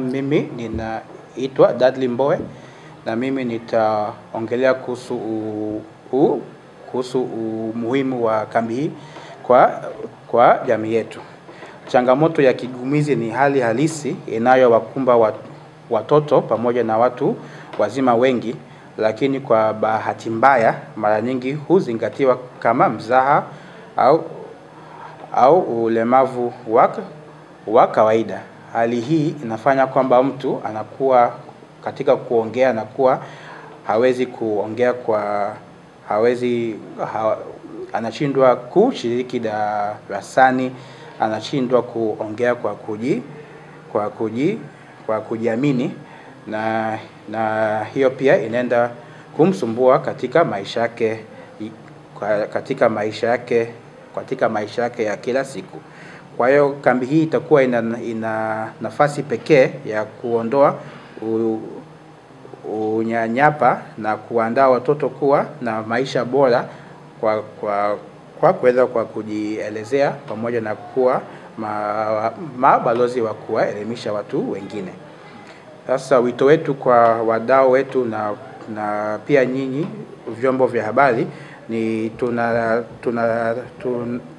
Mimi ninaitwa Dudley Mbowe na mimi nitaongelea kuhusu umuhimu wa kambi hii kwa jamii yetu. Changamoto ya kigumizi ni hali halisi inayowakumba watoto pamoja na watu wazima wengi, lakini kwa bahati mbaya mara nyingi huzingatiwa kama mzaha au ulemavu wa kawaida. Hali hii inafanya kwamba mtu anakuwa katika kuongea na kuwa hawezi kuongea anashindwa kushiriki darasani, anashindwa kuongea kwa kujiamini, na hiyo pia inaenda kumsumbua katika maisha yake ya kila siku. Kwa hiyo kambi hii itakuwa ina nafasi pekee ya kuondoa unyanyapa na kuandaa watoto kuwa na maisha bora kwa kuweza kujielezea pamoja na kuwa mabalozi wa kuwaelimisha watu wengine. Sasa wito wetu kwa wadau wetu na pia nyinyi vyombo vya habari ni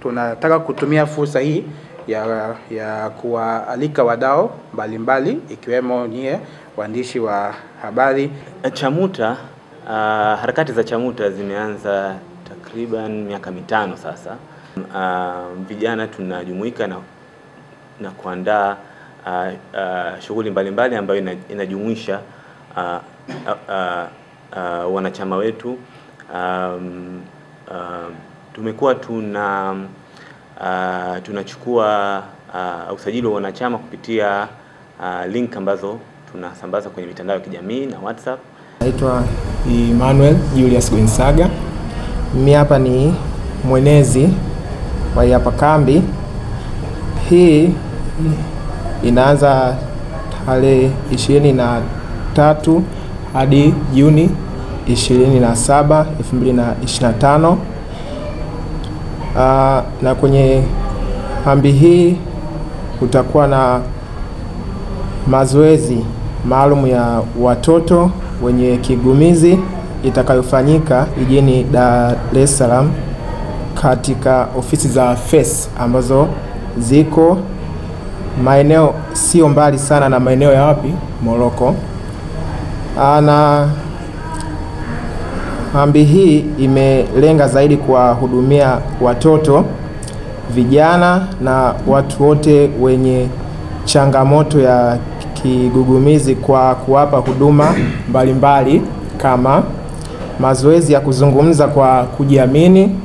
tunataka kutumia fursa hii ya kuwaalika wadau mbalimbali ikiwemo nyie waandishi wa habari. CHAMUTA, harakati za CHAMUTA zimeanza takriban miaka 5 sasa. Vijana tunajumuika na kuandaa shughuli mbalimbali ambayo inajumuisha wanachama wetu. Tumekuwa tunachukua usajili wa wanachama kupitia link ambazo tunasambaza kwenye mitandao ya kijamii na WhatsApp. Naitwa Emmanuel Julius Gonzaga. Mimi hapa ni mwenezi wa hapa kambi. Hii inaanza tarehe 23 hadi Juni 27, 2025. Na kwenye kambi hii kutakuwa na mazoezi maalum ya watoto wenye kigumizi itakayofanyika jijini Dar es Salaam katika ofisi za FES ambazo ziko maeneo sio mbali sana na maeneo ya wapi Moroko. Na kambi hii imelenga zaidi kuwahudumia watoto, vijana na watu wote wenye changamoto ya kigugumizi kwa kuwapa huduma mbalimbali kama mazoezi ya kuzungumza kwa kujiamini.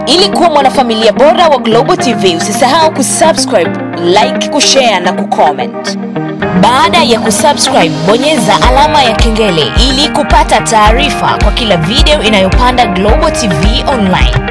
Ili kuwa mwanafamilia bora wa Global TV, usisahau kusubscribe, like, kushare na kucomment. Baada ya kusubscribe, bonyeza alama ya kengele ili kupata taarifa kwa kila video inayopanda Global TV Online.